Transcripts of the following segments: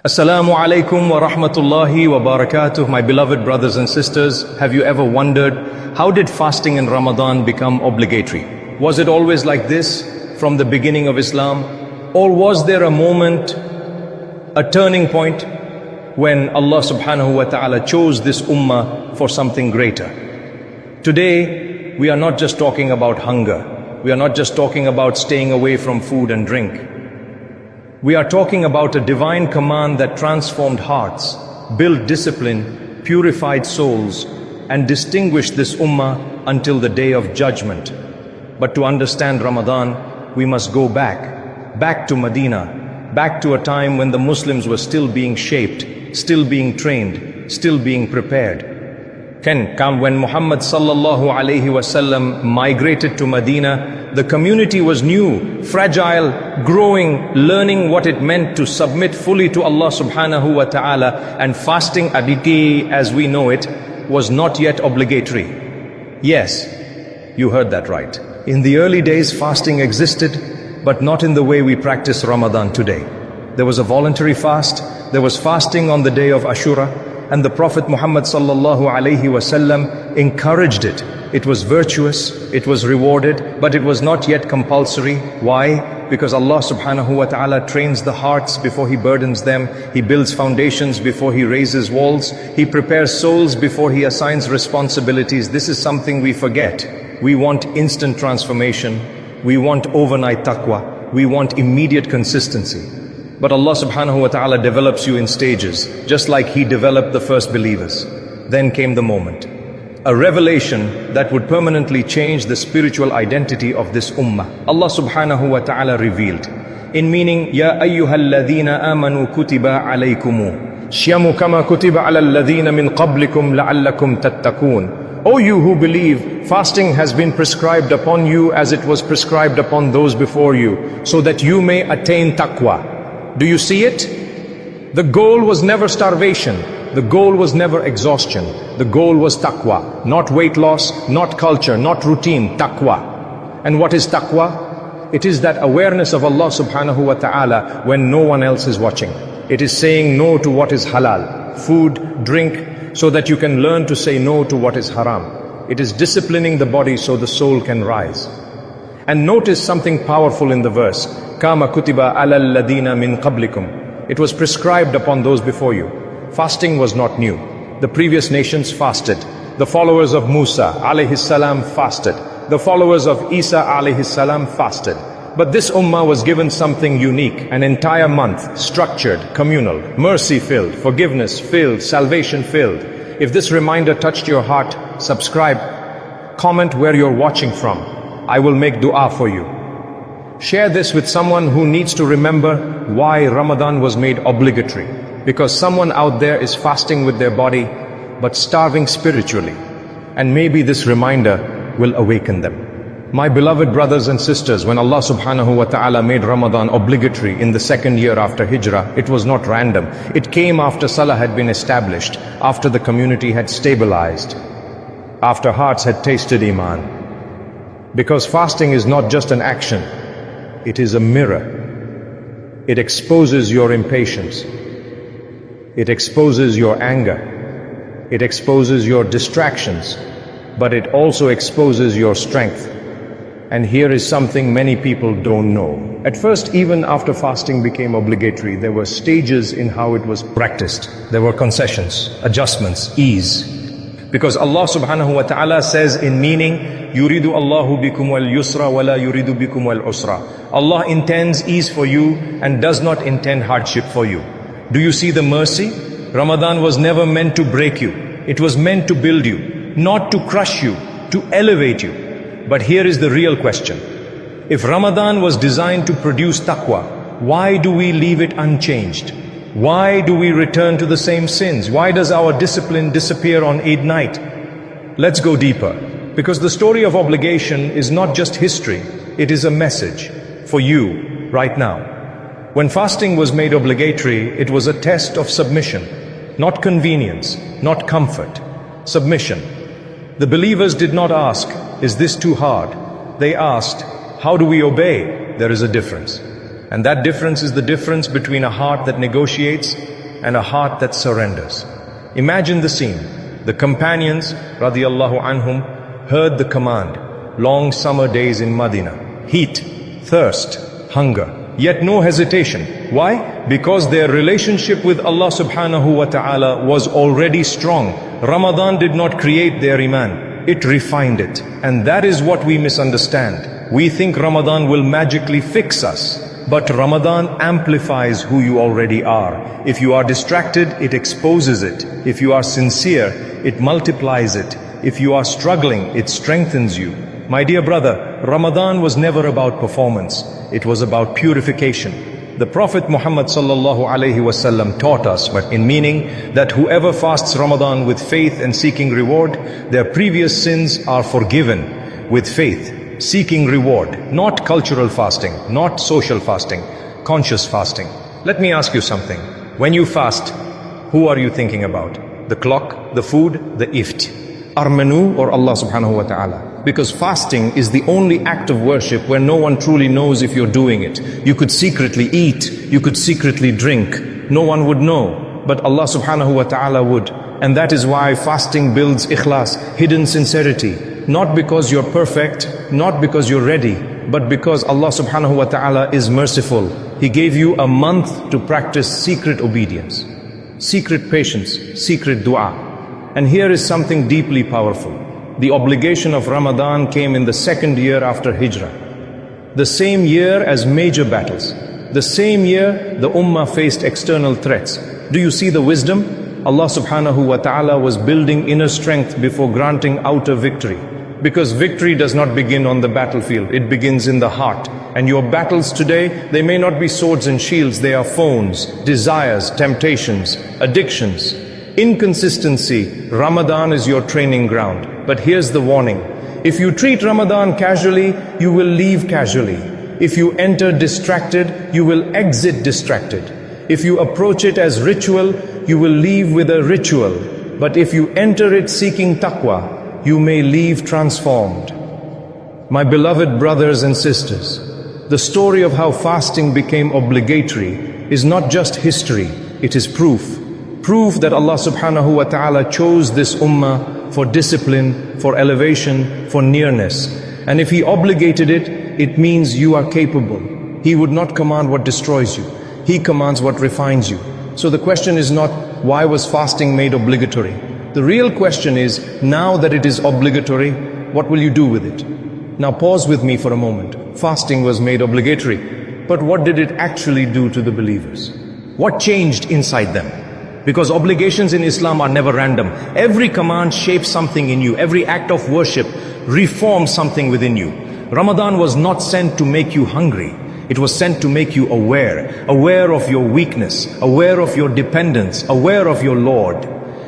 Assalamu alaikum wa rahmatullahi wa barakatuh. My beloved brothers and sisters, have you ever wondered, how did fasting in Ramadan become obligatory? Was it always like this from the beginning of Islam? Or was there a moment, a turning point, when Allah subhanahu wa ta'ala chose this ummah for something greater? Today, we are not just talking about hunger. We are not just talking about staying away from food and drink. We are talking about a divine command that transformed hearts, built discipline, purified souls, and distinguished this ummah until the day of judgment. But to understand Ramadan, we must go back to Medina, back to a time when the Muslims were still being shaped, still being trained, still being prepared. When Muhammad sallallahu alaihi wasallam migrated to Medina, the community was new, fragile, growing, learning what it meant to submit fully to Allah subhanahu wa ta'ala, and fasting aditi as we know it was not yet obligatory. Yes, you heard that right. In the early days, fasting existed, but not in the way we practice Ramadan today. There was a voluntary fast, there was fasting on the day of Ashura, and the Prophet Muhammad sallallahu alaihi wasallam encouraged it. It was virtuous, it was rewarded, but it was not yet compulsory. Why? Because Allah subhanahu wa ta'ala trains the hearts before He burdens them. He builds foundations before He raises walls. He prepares souls before He assigns responsibilities. This is something we forget. We want instant transformation. We want overnight taqwa. We want immediate consistency. But Allah subhanahu wa ta'ala develops you in stages, just like He developed the first believers. Then came the moment, a revelation that would permanently change the spiritual identity of this ummah. Allah subhanahu wa ta'ala revealed, in meaning, Ya ayyuhalladhina amanu kutiba alaykumu Shyamu kama kutiba ala alladhina min qablikum la'allakum tattaqun. O you who believe, fasting has been prescribed upon you as it was prescribed upon those before you, so that you may attain taqwa. Do you see it? The goal was never starvation. The goal was never exhaustion. The goal was taqwa. Not weight loss, not culture, not routine, taqwa. And what is taqwa? It is that awareness of Allah subhanahu wa ta'ala when no one else is watching. It is saying no to what is halal, food, drink, so that you can learn to say no to what is haram. It is disciplining the body so the soul can rise. And notice something powerful in the verse. Kama kutiba ala alladhina min qablikum. It was prescribed upon those before you. Fasting was not new. The previous nations fasted. The followers of Musa alayhi salam fasted. The followers of Isa alayhi salam fasted. But this ummah was given something unique, an entire month, structured, communal, mercy-filled, forgiveness-filled, salvation-filled. If this reminder touched your heart, subscribe, comment where you're watching from. I will make dua for you. Share this with someone who needs to remember why Ramadan was made obligatory. Because someone out there is fasting with their body, but starving spiritually. And maybe this reminder will awaken them. My beloved brothers and sisters, when Allah subhanahu wa ta'ala made Ramadan obligatory in the second year after Hijrah, it was not random. It came after Salah had been established, after the community had stabilized, after hearts had tasted Iman. Because fasting is not just an action, it is a mirror. It exposes your impatience. It exposes your anger. It exposes your distractions. But it also exposes your strength. And here is something many people don't know. At first, even after fasting became obligatory, there were stages in how it was practiced. There were concessions, adjustments, ease. Because Allah subhanahu wa ta'ala says in meaning, Yuridu Allahu bikum wal yusra wa la yuridu bikum wal usra. Allah intends ease for you and does not intend hardship for you. Do you see the mercy? Ramadan was never meant to break you. It was meant to build you, not to crush you, to elevate you. But here is the real question. If Ramadan was designed to produce taqwa, why do we leave it unchanged? Why do we return to the same sins? Why does our discipline disappear on Eid night? Let's go deeper. Because the story of obligation is not just history, it is a message for you right now. When fasting was made obligatory, it was a test of submission, not convenience, not comfort, submission. The believers did not ask, is this too hard? They asked, how do we obey? There is a difference. And that difference is the difference between a heart that negotiates and a heart that surrenders. Imagine the scene. The companions, radiallahu anhum, heard the command. Long summer days in Medina. Heat, thirst, hunger. Yet no hesitation. Why? Because their relationship with Allah subhanahu wa ta'ala was already strong. Ramadan did not create their iman. It refined it. And that is what we misunderstand. We think Ramadan will magically fix us. But Ramadan amplifies who you already are. If you are distracted, it exposes it. If you are sincere, it multiplies it. If you are struggling, it strengthens you. My dear brother, Ramadan was never about performance. It was about purification. The Prophet Muhammad sallallahu alaihi wasallam taught us, but in meaning that whoever fasts Ramadan with faith and seeking reward, their previous sins are forgiven with faith. Seeking reward, not cultural fasting, not social fasting, conscious fasting. Let me ask you something. When you fast, who are you thinking about? The clock, the food, the ift, our menu, or Allah subhanahu wa ta'ala? Because fasting is the only act of worship where no one truly knows if you're doing it. You could secretly eat, you could secretly drink. No one would know, but Allah subhanahu wa ta'ala would. And that is why fasting builds ikhlas, hidden sincerity. Not because you're perfect, not because you're ready, but because Allah subhanahu wa ta'ala is merciful. He gave you a month to practice secret obedience, secret patience, secret dua. And here is something deeply powerful. The obligation of Ramadan came in the second year after Hijrah. The same year as major battles. The same year the Ummah faced external threats. Do you see the wisdom? Allah subhanahu wa ta'ala was building inner strength before granting outer victory. Because victory does not begin on the battlefield, it begins in the heart. And your battles today, they may not be swords and shields, they are phones, desires, temptations, addictions. Inconsistency. Ramadan is your training ground. But here's the warning. If you treat Ramadan casually, you will leave casually. If you enter distracted, you will exit distracted. If you approach it as ritual, you will leave with a ritual. But if you enter it seeking taqwa, you may leave transformed. My beloved brothers and sisters, the story of how fasting became obligatory is not just history, it is proof. Proof that Allah subhanahu wa ta'ala chose this ummah for discipline, for elevation, for nearness. And if He obligated it, it means you are capable. He would not command what destroys you. He commands what refines you. So the question is not, why was fasting made obligatory? The real question is, now that it is obligatory, what will you do with it? Now pause with me for a moment. Fasting was made obligatory, but what did it actually do to the believers? What changed inside them? Because obligations in Islam are never random. Every command shapes something in you. Every act of worship reforms something within you. Ramadan was not sent to make you hungry. It was sent to make you aware of your weakness, aware of your dependence, aware of your Lord.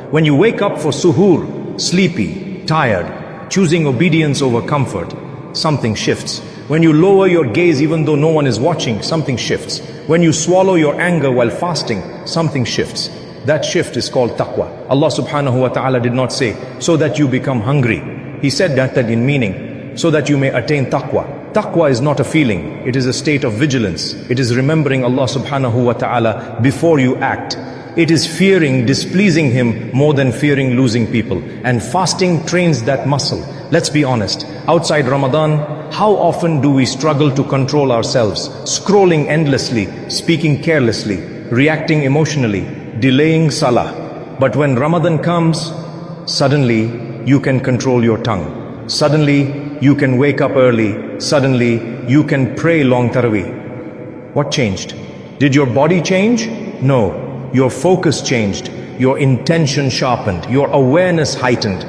When you wake up for suhoor, sleepy, tired, choosing obedience over comfort, something shifts. When you lower your gaze even though no one is watching, something shifts. When you swallow your anger while fasting, something shifts. That shift is called taqwa. Allah subhanahu wa ta'ala did not say, so that you become hungry. He said that in meaning, so that you may attain taqwa. Taqwa is not a feeling, it is a state of vigilance. It is remembering Allah subhanahu wa ta'ala before you act. It is fearing displeasing Him more than fearing losing people. And fasting trains that muscle. Let's be honest, outside Ramadan, how often do we struggle to control ourselves? Scrolling endlessly, speaking carelessly, reacting emotionally, delaying salah. But when Ramadan comes, suddenly you can control your tongue. Suddenly you can wake up early. Suddenly you can pray long tarawih. What changed? Did your body change? No. Your focus changed, your intention sharpened, your awareness heightened.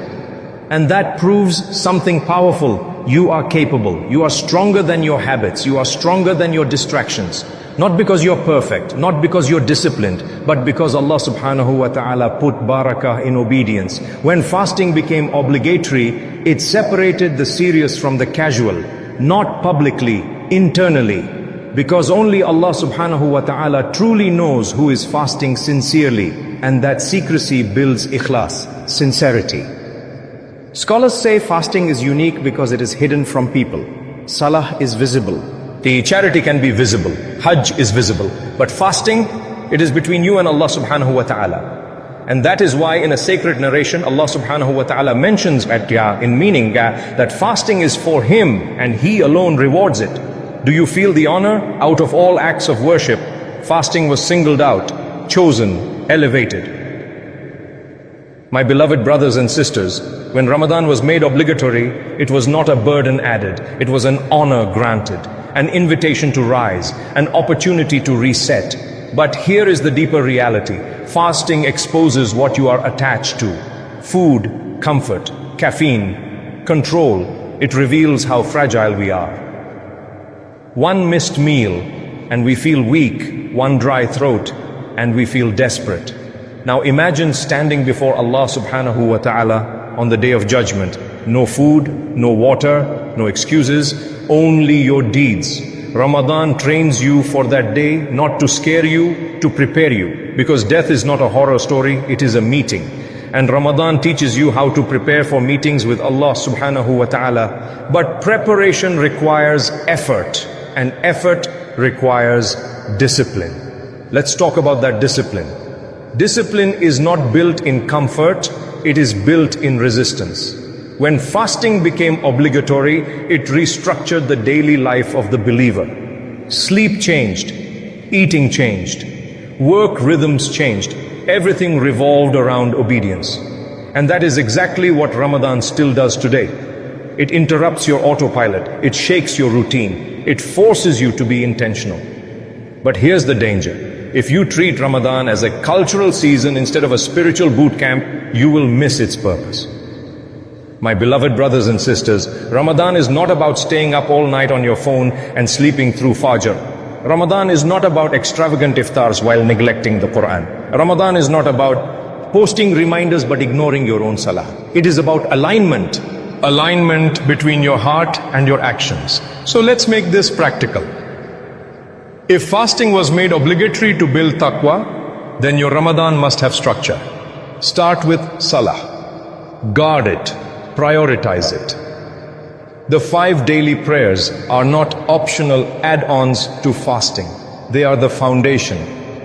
And that proves something powerful. You are capable. You are stronger than your habits. You are stronger than your distractions. Not because you're perfect, not because you're disciplined, but because Allah subhanahu wa ta'ala put barakah in obedience. When fasting became obligatory, it separated the serious from the casual, not publicly, internally. Because only Allah subhanahu wa ta'ala truly knows who is fasting sincerely, and that secrecy builds ikhlas, sincerity. Scholars say fasting is unique because it is hidden from people. Salah is visible. The charity can be visible. Hajj is visible. But fasting, it is between you and Allah subhanahu wa ta'ala. And that is why in a sacred narration, Allah subhanahu wa ta'ala mentions in meaning that fasting is for Him and He alone rewards it. Do you feel the honor? Out of all acts of worship, fasting was singled out, chosen, elevated. My beloved brothers and sisters, when Ramadan was made obligatory, it was not a burden added. It was an honor granted, an invitation to rise, an opportunity to reset. But here is the deeper reality. Fasting exposes what you are attached to. Food, comfort, caffeine, control. It reveals how fragile we are. One missed meal and we feel weak, one dry throat and we feel desperate. Now imagine standing before Allah subhanahu wa ta'ala on the day of judgment. No food, no water, no excuses, only your deeds. Ramadan trains you for that day, not to scare you, to prepare you. Because death is not a horror story, it is a meeting. And Ramadan teaches you how to prepare for meetings with Allah subhanahu wa ta'ala. But preparation requires effort, and effort requires discipline. Let's talk about that discipline. Discipline is not built in comfort, it is built in resistance. When fasting became obligatory, it restructured the daily life of the believer. Sleep changed, eating changed, work rhythms changed. Everything revolved around obedience. And that is exactly what Ramadan still does today. It interrupts your autopilot, it shakes your routine, it forces you to be intentional. But here's the danger. If you treat Ramadan as a cultural season instead of a spiritual boot camp, you will miss its purpose. My beloved brothers and sisters, Ramadan is not about staying up all night on your phone and sleeping through Fajr. Ramadan is not about extravagant iftars while neglecting the Quran. Ramadan is not about posting reminders but ignoring your own salah. It is about alignment. Alignment between your heart and your actions. So let's make this practical. If fasting was made obligatory to build taqwa, then your Ramadan must have structure. Start with salah. Guard it. Prioritize it. The 5 daily prayers are not optional add-ons to fasting. They are the foundation.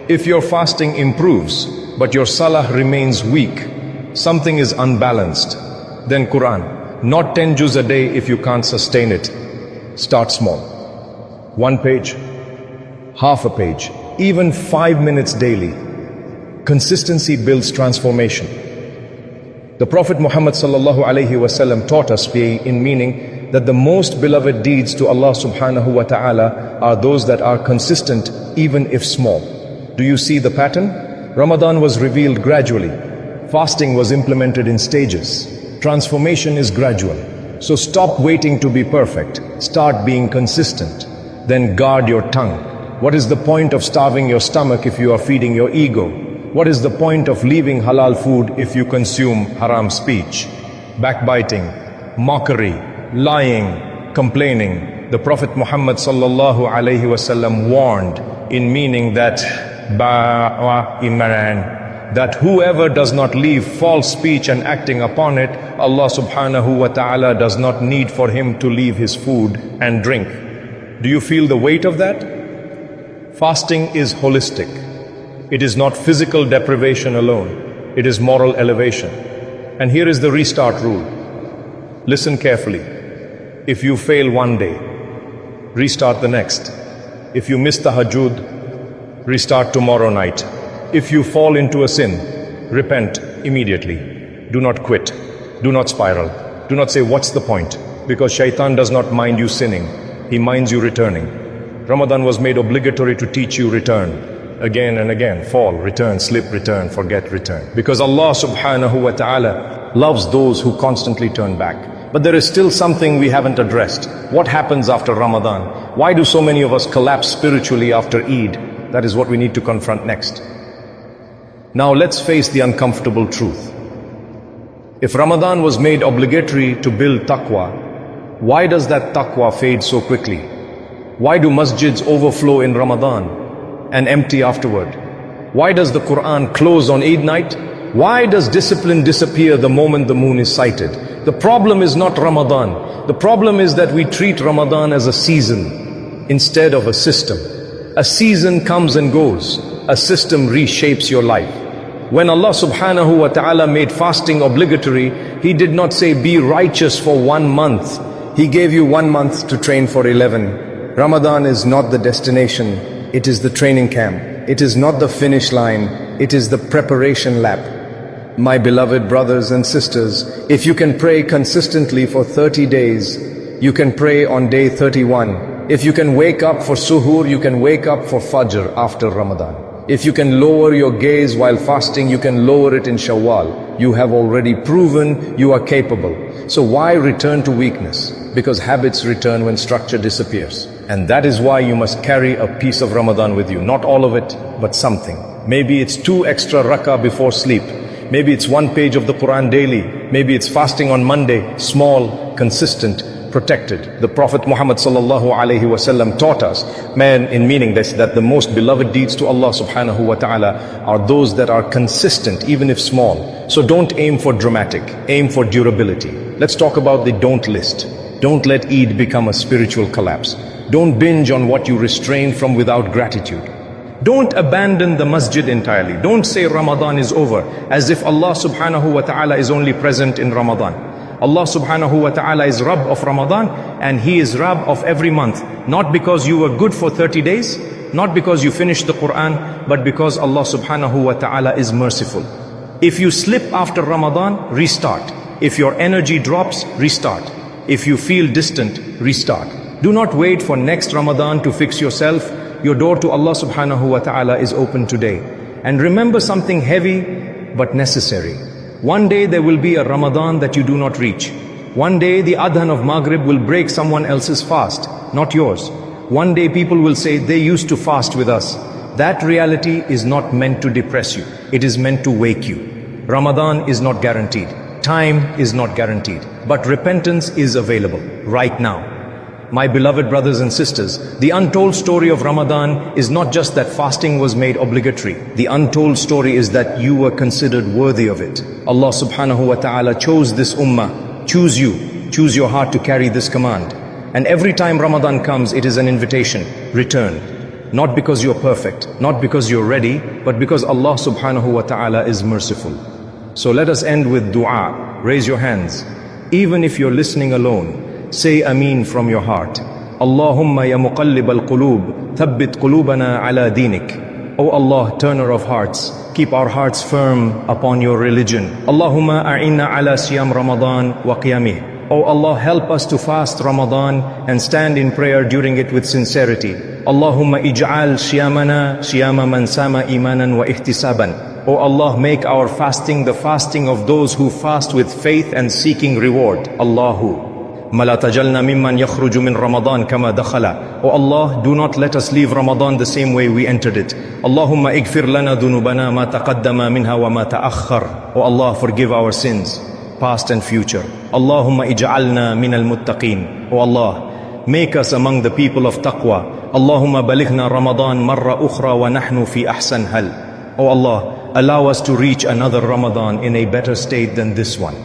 If your fasting improves, but your salah remains weak, something is unbalanced. Then Quran, not 10 juz a day if you can't sustain it. Start small. 1 page, half a page, even 5 minutes daily. Consistency builds transformation. The Prophet Muhammad sallallahu alaihi wasallam taught us in meaning that the most beloved deeds to Allah subhanahu wa ta'ala are those that are consistent even if small. Do you see the pattern? Ramadan was revealed gradually. Fasting was implemented in stages. Transformation is gradual. So stop waiting to be perfect. Start being consistent. Then guard your tongue. What is the point of starving your stomach if you are feeding your ego? What is the point of leaving halal food if you consume haram speech? Backbiting, mockery, lying, complaining. The Prophet Muhammad sallallahu alaihi wasallam warned in meaning that whoever does not leave false speech and acting upon it, Allah subhanahu wa ta'ala does not need for him to leave his food and drink. Do you feel the weight of that? Fasting is holistic. It is not physical deprivation alone. It is moral elevation. And here is the restart rule. Listen carefully. If you fail one day, restart the next. If you miss the tahajjud, restart tomorrow night. If you fall into a sin, repent immediately. Do not quit. Do not spiral. Do not say, what's the point? Because shaitan does not mind you sinning. He minds you returning. Ramadan was made obligatory to teach you return. Again and again, fall, return, slip, return, forget, return. Because Allah subhanahu wa ta'ala loves those who constantly turn back. But there is still something we haven't addressed. What happens after Ramadan? Why do so many of us collapse spiritually after Eid? That is what we need to confront next. Now let's face the uncomfortable truth. If Ramadan was made obligatory to build taqwa, why does that taqwa fade so quickly? Why do masjids overflow in Ramadan and empty afterward? Why does the Quran close on Eid night? Why does discipline disappear the moment the moon is sighted? The problem is not Ramadan. The problem is that we treat Ramadan as a season. instead of a system. A season comes and goes. A system reshapes your life. When Allah subhanahu wa ta'ala made fasting obligatory, He did not say be righteous for 1 month. He gave you 1 month to train for 11. Ramadan is not the destination, it is the training camp. It is not the finish line, it is the preparation lap. My beloved brothers and sisters, if you can pray consistently for 30 days, you can pray on day 31. If you can wake up for suhoor, you can wake up for fajr after Ramadan. If you can lower your gaze while fasting, you can lower it in Shawwal. You have already proven you are capable. So why return to weakness? Because habits return when structure disappears. And that is why you must carry a piece of Ramadan with you. Not all of it, but something. Maybe it's 2 extra rakah before sleep. Maybe it's 1 page of the Quran daily. Maybe it's fasting on Monday. Small, consistent, protected. The Prophet Muhammad sallallahu alaihi wasallam taught us, in meaning this, that the most beloved deeds to Allah subhanahu wa ta'ala are those that are consistent, even if small. So don't aim for dramatic, aim for durability. Let's talk about the don't list. Don't let Eid become a spiritual collapse. Don't binge on what you restrain from without gratitude. Don't abandon the masjid entirely. Don't say Ramadan is over, as if Allah subhanahu wa ta'ala is only present in Ramadan. Allah subhanahu wa ta'ala is Rabb of Ramadan, and He is Rabb of every month. Not because you were good for 30 days, not because you finished the Quran, but because Allah subhanahu wa ta'ala is merciful. If you slip after Ramadan, restart. If your energy drops, restart. If you feel distant, restart. Do not wait for next Ramadan to fix yourself. Your door to Allah subhanahu wa ta'ala is open today. And remember something heavy but necessary. One day there will be a Ramadan that you do not reach. One day the adhan of Maghrib will break someone else's fast, not yours. One day people will say they used to fast with us. That reality is not meant to depress you. It is meant to wake you. Ramadan is not guaranteed. Time is not guaranteed. But repentance is available right now. My beloved brothers and sisters, the untold story of Ramadan is not just that fasting was made obligatory. The untold story is that you were considered worthy of it. Allah subhanahu wa ta'ala chose this ummah. Choose you. Choose your heart to carry this command. And every time Ramadan comes, it is an invitation. Return. Not because you're perfect, not because you're ready, but because Allah subhanahu wa ta'ala is merciful. So let us end with dua. Raise your hands. Even if you're listening alone, say Ameen from your heart. Allahumma ya muqallib al-qulub, thabbit qulubana ala dinik. O Allah, turner of hearts, keep our hearts firm upon your religion. Allahumma a'inna ala siyam Ramadan wa qiyamih. O Allah, help us to fast Ramadan and stand in prayer during it with sincerity. Allahumma ij'al siyamana siyama man sama imanan wa ihtisaban. O Allah, make our fasting the fasting of those who fast with faith and seeking reward. Allahu. مَلَا تَجَلْنَا مِمَّنْ يَخْرُجُ مِنْ رَمَضَانَ كَمَا دَخَلَ. O Allah, do not let us leave Ramadan the same way we entered it. Allahumma igfir lana dhunubana ma taqaddama minha wa ma ta'akhkhar. O Allah, forgive our sins, past and future. Allahumma ij'alna min al-muttaqeen. O Allah, make us among the people of Taqwa. Allahumma balighna Ramadan marra ukhra wa nahnu fi ahsan hal. O Allah, allow us to reach another Ramadan in a better state than this one.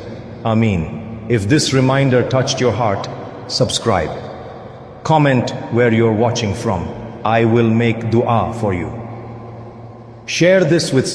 Ameen. If this reminder touched your heart, subscribe. Comment where you're watching from. I will make dua for you. Share this with